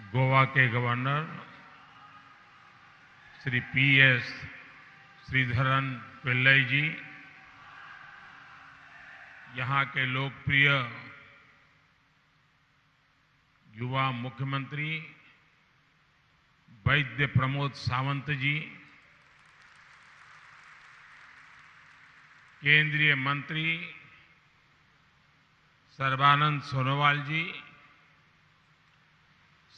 गोवा के governor Shri PS Sreedharan Pillai जी, यहाँ के लोकप्रिय युवा मुख्यमंत्री वैद्य प्रमोद सावंत जी, केंद्रीय मंत्री सर्बानंद सोनोवाल जी,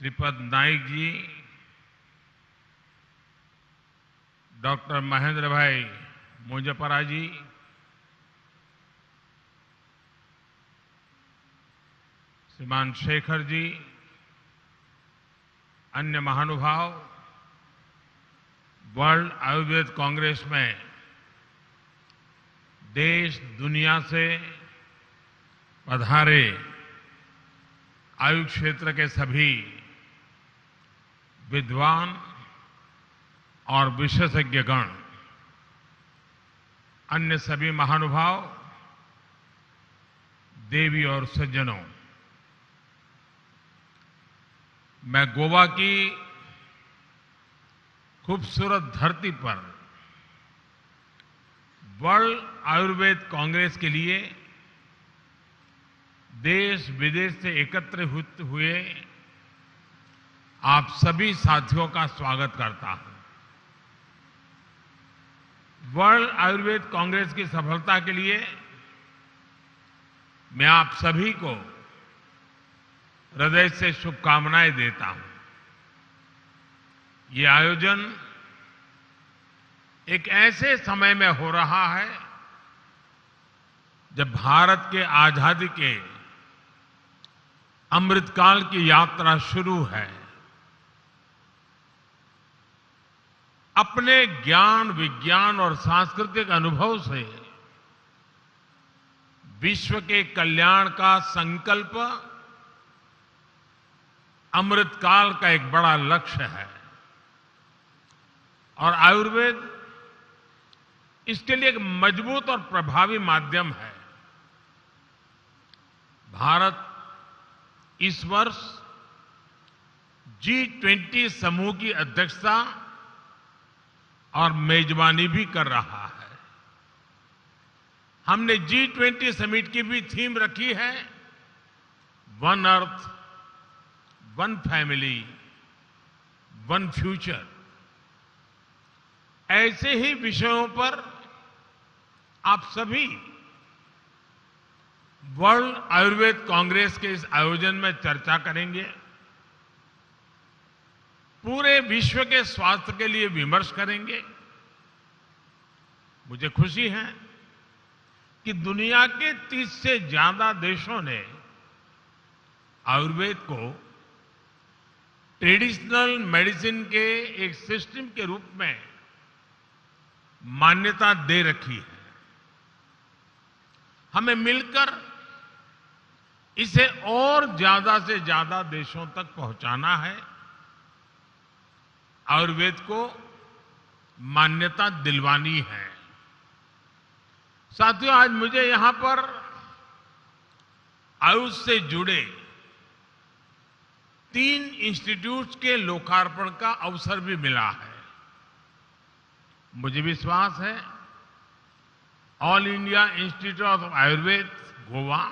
श्रीपद नाइक जी, डॉक्टर महेंद्र भाई मुजप्परा जी, श्रीमान शेखर जी, अन्य महानुभाव, वर्ल्ड आयुर्वेद कांग्रेस में देश दुनिया से पधारे आयुष क्षेत्र के सभी विद्वान और विशेषज्ञगण, अन्य सभी महानुभाव, देवी और सज्जनों, मैं गोवा की खूबसूरत धरती पर वर्ल्ड आयुर्वेद कांग्रेस के लिए देश विदेश से एकत्रित हुए आप सभी साथियों का स्वागत करता हूं। वर्ल्ड आयुर्वेद कांग्रेस की सफलता के लिए मैं आप सभी को हृदय से शुभकामनाएं देता हूं। ये आयोजन एक ऐसे समय में हो रहा है जब भारत के आजादी के अमृतकाल की यात्रा शुरू है। अपने ज्ञान, विज्ञान और सांस्कृतिक अनुभव से विश्व के कल्याण का संकल्प अमृतकाल का एक बड़ा लक्ष्य है और आयुर्वेद इसके लिए एक मजबूत और प्रभावी माध्यम है। भारत इस वर्ष G20 समूह की अध्यक्षता और मेजबानी भी कर रहा है। हमने G20 समिट की भी थीम रखी है, one earth, one family, one future. ऐसे ही विषयों पर आप सभी वर्ल्ड आयुर्वेद कांग्रेस के इस आयोजन में चर्चा करेंगे, पूरे विश्व के स्वास्थ्य के लिए विमर्श करेंगे। मुझे खुशी है कि दुनिया के 30 से ज्यादा देशों ने आयुर्वेद को ट्रेडिशनल मेडिसिन के एक सिस्टम के रूप में मान्यता दे रखी है। हमें मिलकर इसे और ज्यादा से ज्यादा देशों तक पहुंचाना है, आयुर्वेद को मान्यता दिलवानी है। साथियों, आज मुझे यहां पर आयुष से जुड़े 3 इंस्टीट्यूट्स के लोकार्पण का अवसर भी मिला है। मुझे विश्वास है all India institute of Ayurveda Goa,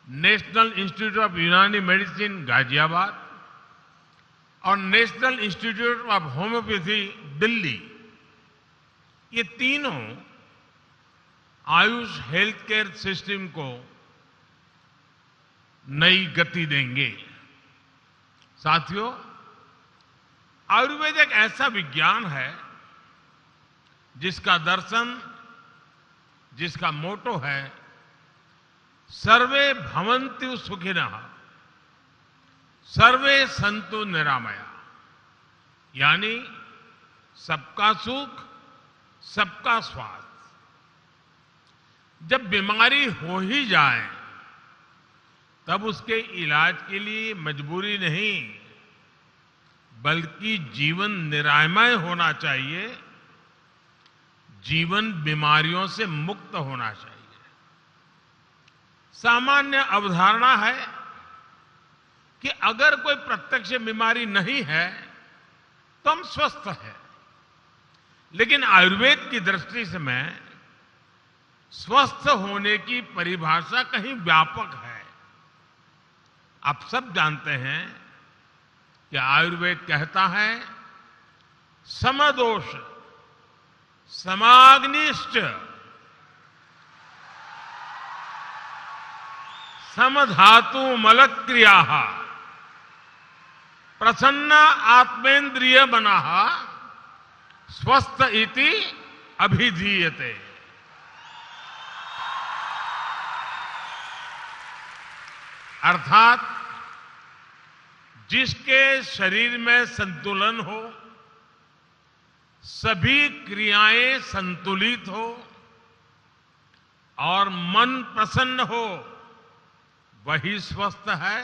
national institute of यूनानी मेडिसिन गाजियाबाद और national institute of homeopathy Delhi, ये तीनों आयुष हेल्थ केयर सिस्टम को नई गति देंगे। साथियों, आयुर्वेद एक ऐसा विज्ञान है जिसका दर्शन, जिसका मोटो है सर्वे भवन्तु सुखिनः, सर्वे सन्तु निरामया, यानी सबका सुख, सबका स्वास्थ्य। जब बीमारी हो ही जाए तब उसके इलाज के लिए मजबूरी नहीं बल्कि जीवन निरामय होना चाहिए, जीवन बीमारियों से मुक्त होना चाहिए। सामान्य अवधारणा है कि अगर कोई प्रत्यक्ष बीमारी नहीं है तो हम स्वस्थ हैं। लेकिन आयुर्वेद की दृष्टि से मैं स्वस्थ होने की परिभाषा कहीं व्यापक है। आप सब जानते हैं कि आयुर्वेद कहता है समदोष समाग्निश्च समधातु मलक्रिया प्रसन्न आत्मेन्द्रिय बना स्वस्थ इति अभिधीयते। अर्थात जिसके शरीर में संतुलन हो, सभी क्रियाएं संतुलित हो और मन प्रसन्न हो, वही स्वस्थ है।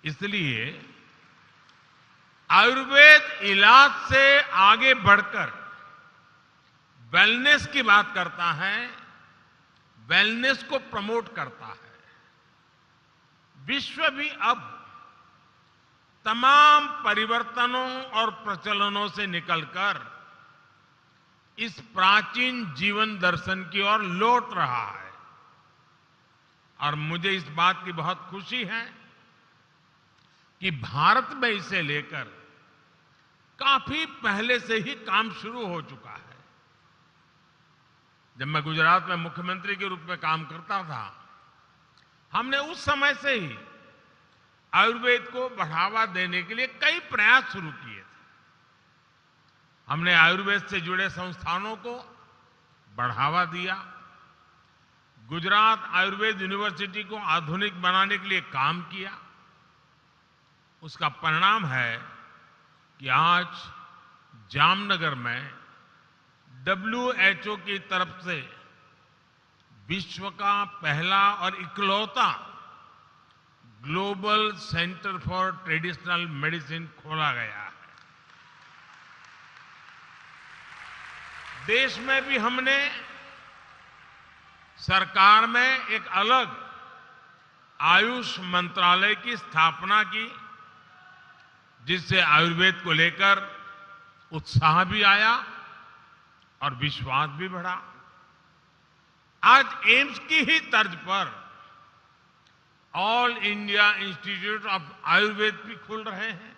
इसलिए आयुर्वेद इलाज से आगे बढ़कर वेलनेस की बात करता है, वेलनेस को प्रमोट करता है। विश्व भी अब तमाम परिवर्तनों और प्रचलनों से निकलकर इस प्राचीन जीवन दर्शन की ओर लौट रहा है। और मुझे इस बात की बहुत खुशी है कि भारत में इसे लेकर काफी पहले से ही काम शुरू हो चुका है। जब मैं गुजरात में मुख्यमंत्री के रूप में काम करता था, हमने उस समय से ही आयुर्वेद को बढ़ावा देने के लिए कई प्रयास शुरू किए थे। हमने आयुर्वेद से जुड़े संस्थानों को बढ़ावा दिया। गुजरात आयुर्वेद यूनिवर्सिटी को आधुनिक बनाने के लिए काम किया। उसका परिणाम है कि आज जामनगर में WHO की तरफ से विश्व का पहला और इकलौता global centre for traditional medicine खोला गया है। देश में भी हमने सरकार में एक अलग आयुष मंत्रालय की स्थापना की, जिससे आयुर्वेद को लेकर उत्साह भी आया और विश्वास भी बढ़ा। आज एम्स की ही तर्ज पर all India institute of Ayurveda भी खुल रहे हैं।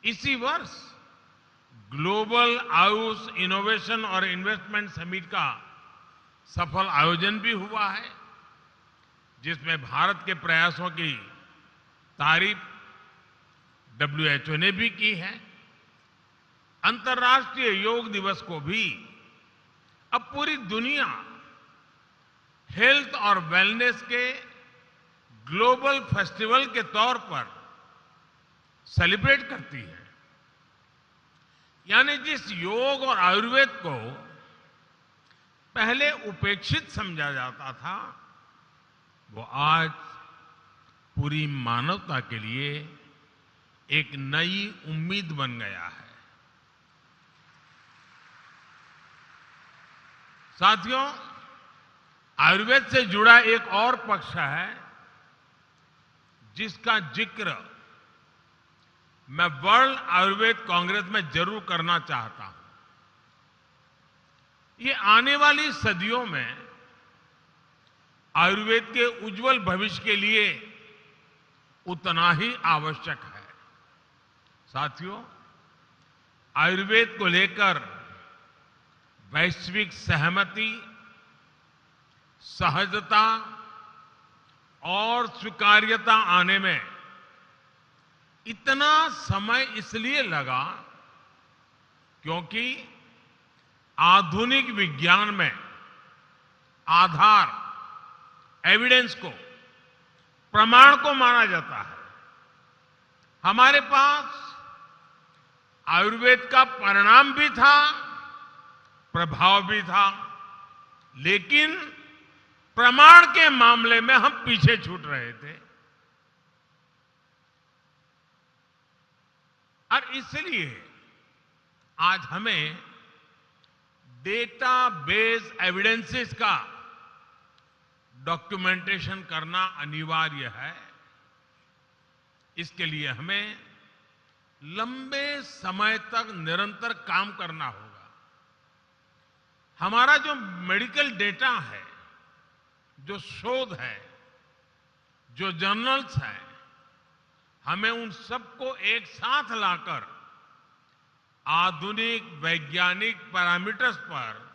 इसी वर्ष ग्लोबल आयुष इनोवेशन और इन्वेस्टमेंट समिट का सफल आयोजन भी हुआ है, जिसमें भारत के प्रयासों की तारीफ WHO ने भी की है। अंतर्राष्ट्रीय योग दिवस को भी अब पूरी दुनिया हेल्थ और वेलनेस के ग्लोबल फेस्टिवल के तौर पर सेलिब्रेट करती है। यानी जिस योग और आयुर्वेद को पहले उपेक्षित समझा जाता था, वो आज पूरी मानवता के लिए एक नई उम्मीद बन गया है। साथियों, आयुर्वेद से जुड़ा एक और पक्ष है जिसका जिक्र मैं वर्ल्ड आयुर्वेद कांग्रेस में जरूर करना चाहता हूं। ये आने वाली सदियों में आयुर्वेद के उज्जवल भविष्य के लिए उतना ही आवश्यक है। साथियों, आयुर्वेद को लेकर वैश्विक सहमति, सहजता और स्वीकार्यता आने में इतना समय इसलिए लगा क्योंकि आधुनिक विज्ञान में आधार, एविडेंस को, प्रमाण को माना जाता है। हमारे पास आयुर्वेद का परिणाम भी था, प्रभाव भी था, लेकिन प्रमाण के मामले में हम पीछे छूट रहे थे। और इसलिए आज हमें डेटा बेस एविडेंसेस का डॉक्यूमेंटेशन करना अनिवार्य है। इसके लिए हमें लंबे समय तक निरंतर काम करना होगा। हमारा जो मेडिकल डेटा है, जो शोध है, जो जर्नल्स हैं, हमें उन सबको एक साथ लाकर आधुनिक वैज्ञानिक पैरामीटर्स पर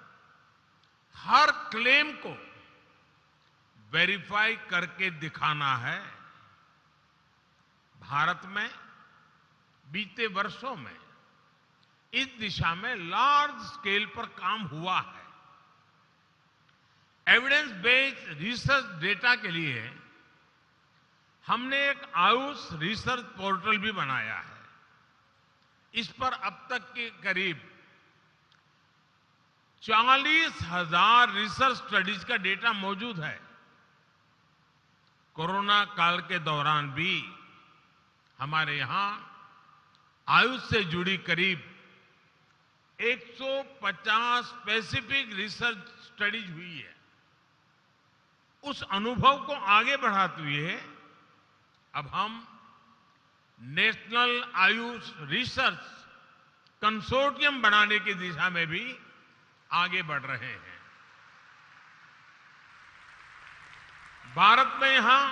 हर क्लेम को वेरीफाई करके दिखाना है। भारत में बीते वर्षों में इस दिशा में लार्ज स्केल पर काम हुआ है। एविडेंस बेस्ड रिसर्च डेटा के लिए हमने एक आयुष रिसर्च पोर्टल भी बनाया है। इस पर अब तक के करीब 40,000 रिसर्च स्टडीज का डेटा मौजूद है। कोरोना काल के दौरान भी हमारे यहां आयुष से जुड़ी करीब 150 स्पेसिफिक रिसर्च स्टडीज हुई है। उस अनुभव को आगे बढ़ाते हुए अब हम नेशनल आयुष रिसर्च कंसोर्टियम बनाने की दिशा में भी आगे बढ़ रहे हैं। भारत में यहां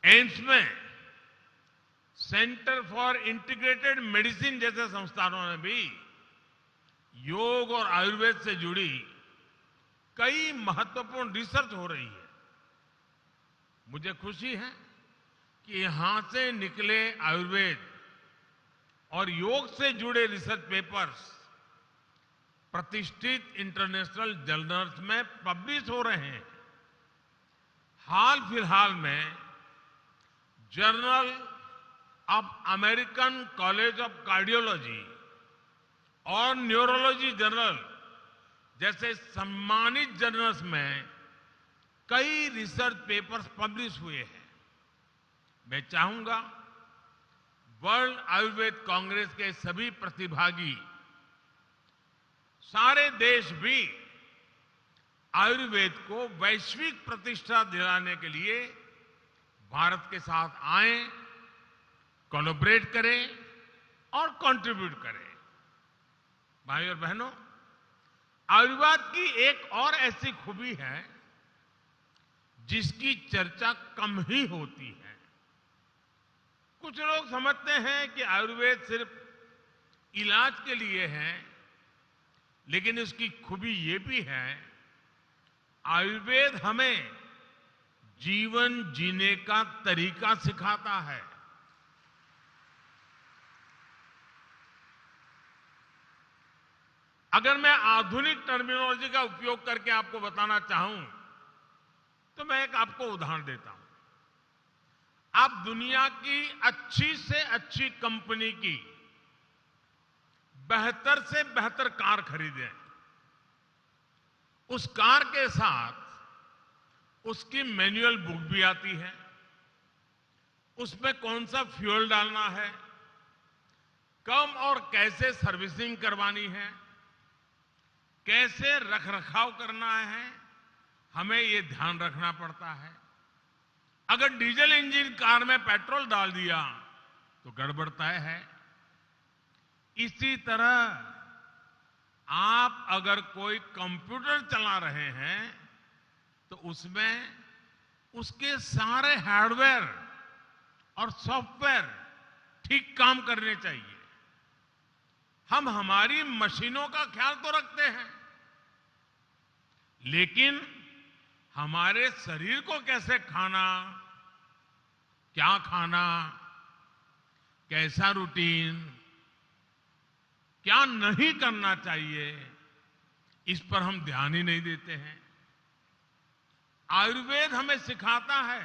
एम्स में सेंटर फॉर इंटीग्रेटेड मेडिसिन जैसे संस्थानों ने भी योग और आयुर्वेद से जुड़ी कई महत्वपूर्ण रिसर्च हो रही है। मुझे खुशी है कि यहां से निकले आयुर्वेद और योग से जुड़े रिसर्च पेपर्स प्रतिष्ठित इंटरनेशनल जर्नल्स में पब्लिश हो रहे हैं। हाल फिलहाल में journal of American college of cardiology और न्यूरोलॉजी जर्नल जैसे सम्मानित जर्नल्स में कई रिसर्च पेपर्स पब्लिश हुए हैं। मैं चाहूंगा वर्ल्ड आयुर्वेद कांग्रेस के सभी प्रतिभागी, सारे देश भी आयुर्वेद को वैश्विक प्रतिष्ठा दिलाने के लिए भारत के साथ आएं, कोलैबोरेट करें और कंट्रीब्यूट करें। भाइयों और बहनों, आयुर्वेद की एक और ऐसी खूबी है जिसकी चर्चा कम ही होती है। कुछ लोग समझते हैं कि आयुर्वेद सिर्फ इलाज के लिए है, लेकिन इसकी खूबी ये भी है, आयुर्वेद हमें जीवन जीने का तरीका सिखाता है। अगर मैं आधुनिक टर्मिनोलॉजी का उपयोग करके आपको बताना चाहूं तो मैं एक आपको उदाहरण देता हूं। आप दुनिया की अच्छी से अच्छी कंपनी की बेहतर से बेहतर कार खरीदें, उस कार के साथ उसकी मैनुअल बुक भी आती है, उसमें कौन सा फ्यूल डालना है, कब और कैसे सर्विसिंग करवानी है, कैसे रखरखाव करना है, हमें ये ध्यान रखना पड़ता है। अगर डीजल इंजन कार में पेट्रोल डाल दिया तो गड़बड़ तय है। इसी तरह आप अगर कोई कंप्यूटर चला रहे हैं तो उसमें उसके सारे हार्डवेयर और सॉफ्टवेयर ठीक काम करने चाहिए। हम हमारी मशीनों का ख्याल तो रखते हैं, लेकिन हमारे शरीर को कैसे खाना, क्या खाना, कैसा रूटीन, क्या नहीं करना चाहिए, इस पर हम ध्यान ही नहीं देते हैं। आयुर्वेद हमें सिखाता है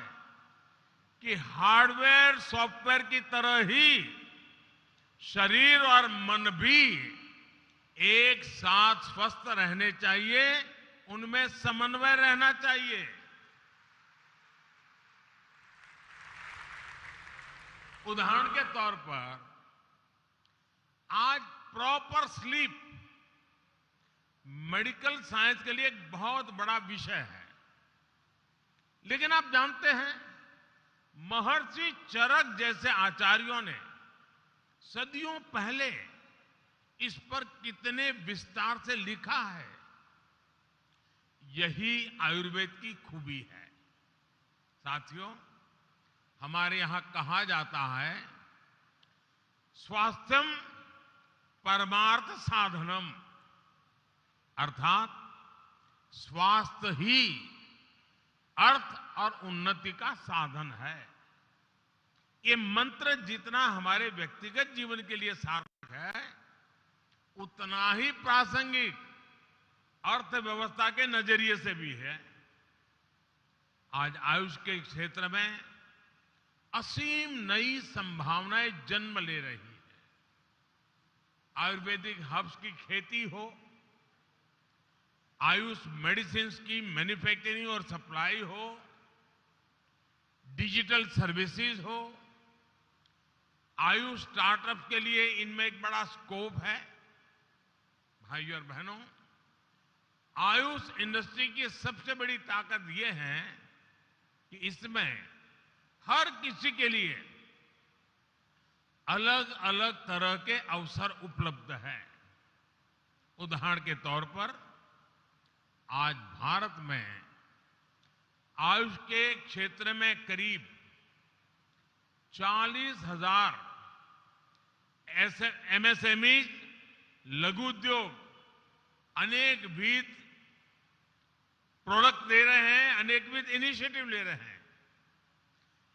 कि हार्डवेयर सॉफ्टवेयर की तरह ही शरीर और मन भी एक साथ स्वस्थ रहने चाहिए, उनमें समन्वय रहना चाहिए। उदाहरण के तौर पर आज प्रॉपर स्लीप मेडिकल साइंस के लिए एक बहुत बड़ा विषय है, लेकिन आप जानते हैं महर्षि चरक जैसे आचार्यों ने सदियों पहले इस पर कितने विस्तार से लिखा है। यही आयुर्वेद की खूबी है। साथियों, हमारे यहां कहा जाता है, स्वास्थ्यम परमार्थ साधनम, अर्थात स्वास्थ्य ही अर्थ और उन्नति का साधन है। ये मंत्र जितना हमारे व्यक्तिगत जीवन के लिए सार्थक है, उतना ही प्रासंगिक अर्थव्यवस्था के नजरिए से भी है। आज आयुष के क्षेत्र में असीम नई संभावनाएं जन्म ले रही है। आयुर्वेदिक हर्ब्स की खेती हो, आयुष मेडिसिन की मैन्युफैक्चरिंग और सप्लाई हो, डिजिटल सर्विसेज हो, आयुष स्टार्टअप के लिए इनमें एक बड़ा स्कोप है। भाइयों और बहनों, आयुष इंडस्ट्री की सबसे बड़ी ताकत यह है कि इसमें हर किसी के लिए अलग अलग तरह के अवसर उपलब्ध हैं। उदाहरण के तौर पर आज भारत में आयुष के क्षेत्र में करीब 40,000 ऐसे एमएसएमई, लघु उद्योग अनेकविध प्रोडक्ट दे रहे हैं, अनेकविध इनिशिएटिव ले रहे हैं।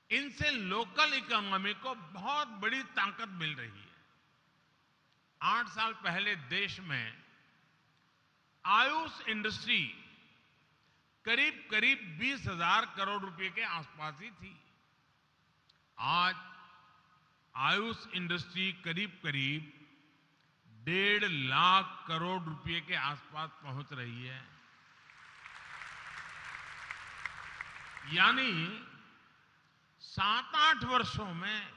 इनसे लोकल इकोनॉमी को बहुत बड़ी ताकत मिल रही है। 8 साल पहले देश में आयुष इंडस्ट्री करीब करीब 20,000 करोड़ रुपए के आसपास ही थी। आज आयुष इंडस्ट्री करीब करीब 1.5 लाख करोड़ रुपए के आसपास पहुंच रही है। यानी 7-8 वर्षों में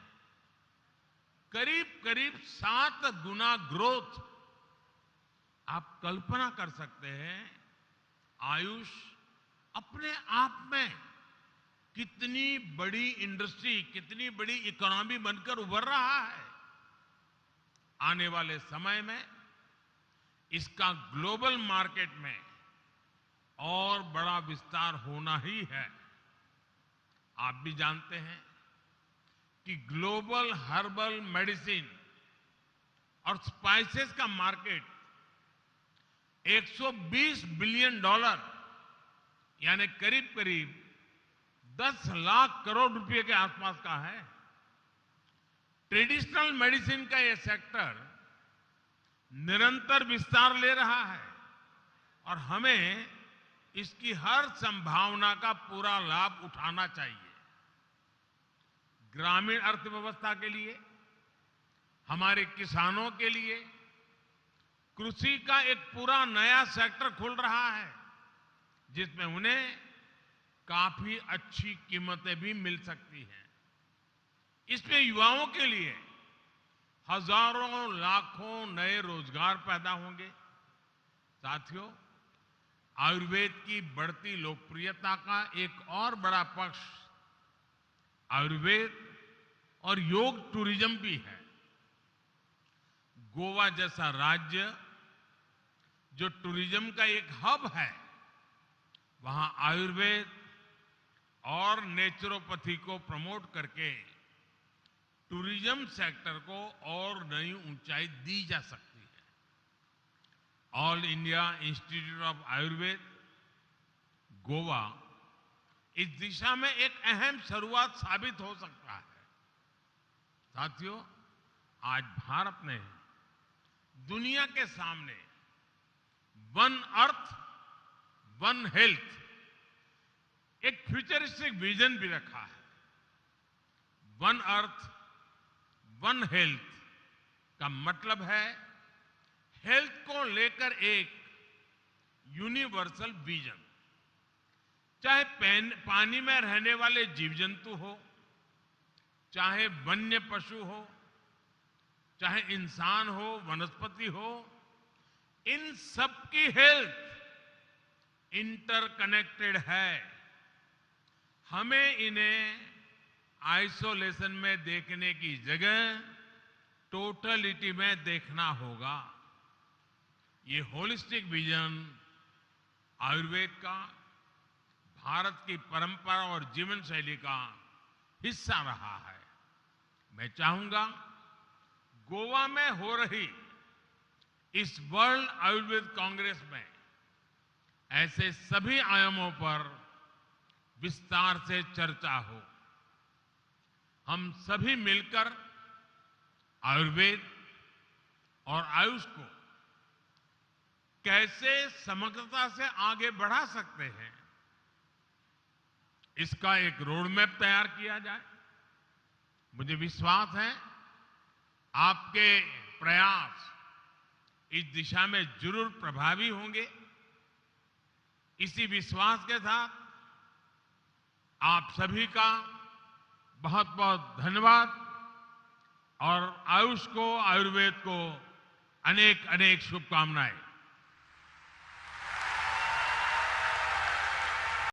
करीब करीब 7 गुना ग्रोथ। आप कल्पना कर सकते हैं आयुष अपने आप में कितनी बड़ी इंडस्ट्री, कितनी बड़ी इकोनॉमी बनकर उभर रहा है। आने वाले समय में इसका ग्लोबल मार्केट में और बड़ा विस्तार होना ही है। आप भी जानते हैं कि ग्लोबल हर्बल मेडिसिन और स्पाइसेस का मार्केट $120 बिलियन यानी करीब करीब 10 लाख करोड़ रुपए के आसपास का है। ट्रेडिशनल मेडिसिन का यह सेक्टर निरंतर विस्तार ले रहा है और हमें इसकी हर संभावना का पूरा लाभ उठाना चाहिए। ग्रामीण अर्थव्यवस्था के लिए, हमारे किसानों के लिए कृषि का एक पूरा नया सेक्टर खुल रहा है, जिसमें उन्हें काफी अच्छी कीमतें भी मिल सकती हैं। इसमें युवाओं के लिए हजारों लाखों नए रोजगार पैदा होंगे। साथियों, आयुर्वेद की बढ़ती लोकप्रियता का एक और बड़ा पक्ष आयुर्वेद और योग टूरिज्म भी है। गोवा जैसा राज्य जो टूरिज्म का एक हब है, वहां आयुर्वेद और नेचुरोपैथी को प्रमोट करके टूरिज्म सेक्टर को और नई ऊंचाई दी जा सकती है। All India institute of Ayurveda, Goa इस दिशा में एक अहम शुरुआत साबित हो सकता है। साथियों, आज भारत ने दुनिया के सामने वन अर्थ वन हेल्थ एक फ्यूचरिस्टिक विजन भी रखा है। वन अर्थ वन हेल्थ का मतलब है हेल्थ को लेकर एक यूनिवर्सल विजन। चाहे पानी में रहने वाले जीव जंतु हो, चाहे वन्य पशु हो, चाहे इंसान हो, वनस्पति हो, इन सबकी हेल्थ इंटरकनेक्टेड है। हमें इन्हें आइसोलेशन में देखने की जगह टोटलिटी में देखना होगा। ये होलिस्टिक विजन आयुर्वेद का, भारत की परंपरा और जीवन शैली का हिस्सा रहा है। मैं चाहूंगा गोवा में हो रही इस वर्ल्ड आयुर्वेद कांग्रेस में ऐसे सभी आयामों पर विस्तार से चर्चा हो। हम सभी मिलकर आयुर्वेद और आयुष को कैसे समग्रता से आगे बढ़ा सकते हैं, इसका एक रोड मैप तैयार किया जाए। मुझे विश्वास है आपके प्रयास इस दिशा में जरूर प्रभावी होंगे। इसी विश्वास के साथ आप सभी का बहुत बहुत धन्यवाद और आयुष को, आयुर्वेद को अनेक अनेक शुभकामनाएं।